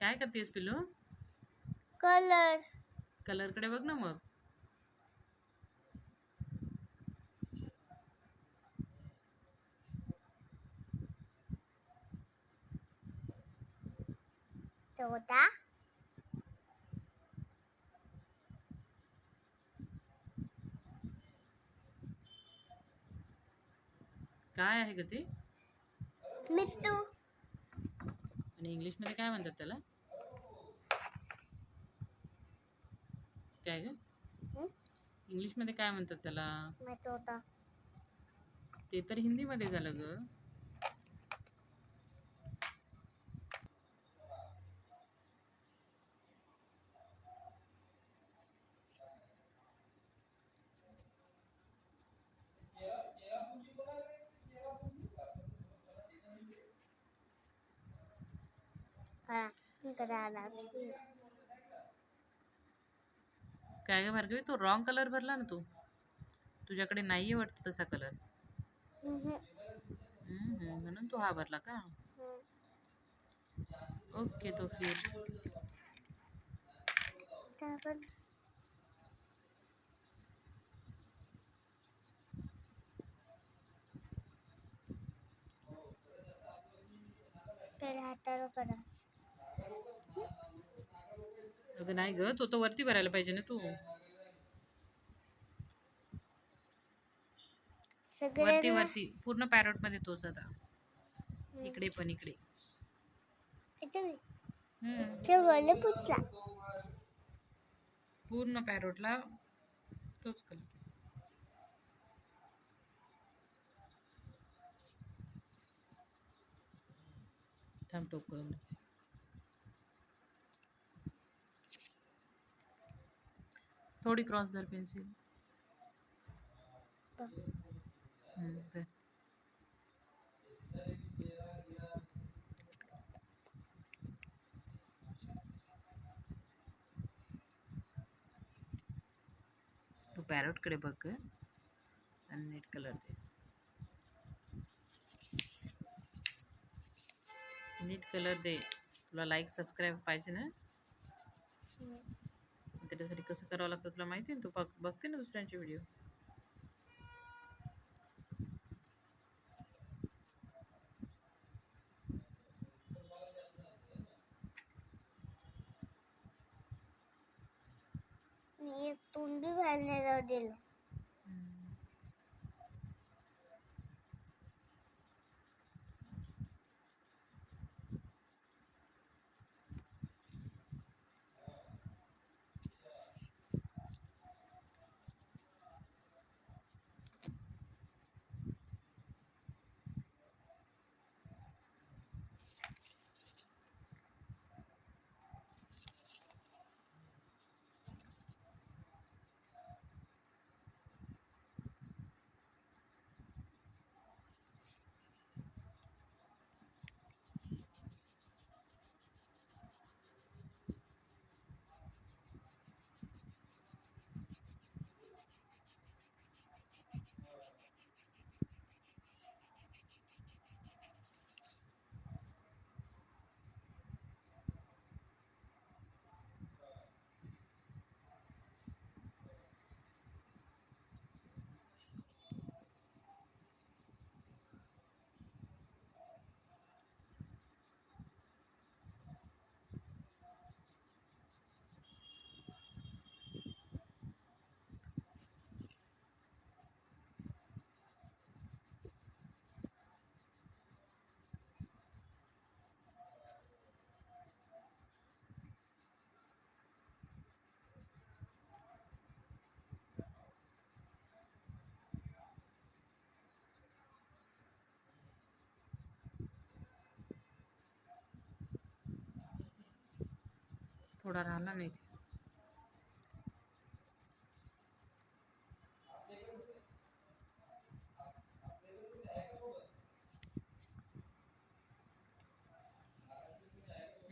काय करतेस पिलू? कलर कलरकडे बघ ना मग. चौदा काय आहे ग ते? मिट्टू आणि इंग्लिशमध्ये काय म्हणतात त्याला? काय ग? इंग्लिशमध्ये काय म्हणतात त्याला? मैं चौदा ते तर हिंदीमध्ये झालं ग. काय ग भार्गवी, तू रॉंग कलर भरला ना तू. तुझ्याकडे नाहीये वाटतं तसा कलर. म्हणून तू हा भरला का? ओके तो फिर. हातावर करा. अगं नाही ग, तो तर वरती भरायला पाहिजे ना तू. वरती वरती पूर्ण पॅरोट मध्ये तोच आता. इकडे पण इकडे. पूर्ण पॅरोटला तोच कलर. थांब टोक करून दे. थोडी क्रॉस धर पेन्सिल. धर. तू पॅरोटकडे बघ ग आणि नीट कलर दे. नीट कलर दे. तुला लाईक सबस्क्राईब पाहिजे ना? त्याच्यासाठी कसं करावं लागतं तुला माहिती आहे ना? तू बघते ना दुसऱ्यांचे व्हिडिओ. मी तोंडी घालण्याला दिलं. थोडा राहिला नाही.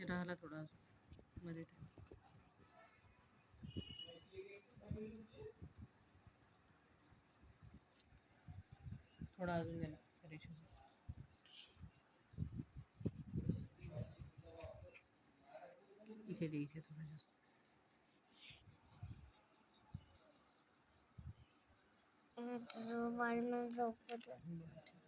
राहिला थोडा मध्ये. थोडा अजून गेला. इथे दे, इथे थोडं जास्त. मला झोपू दे. बरं, ठीक.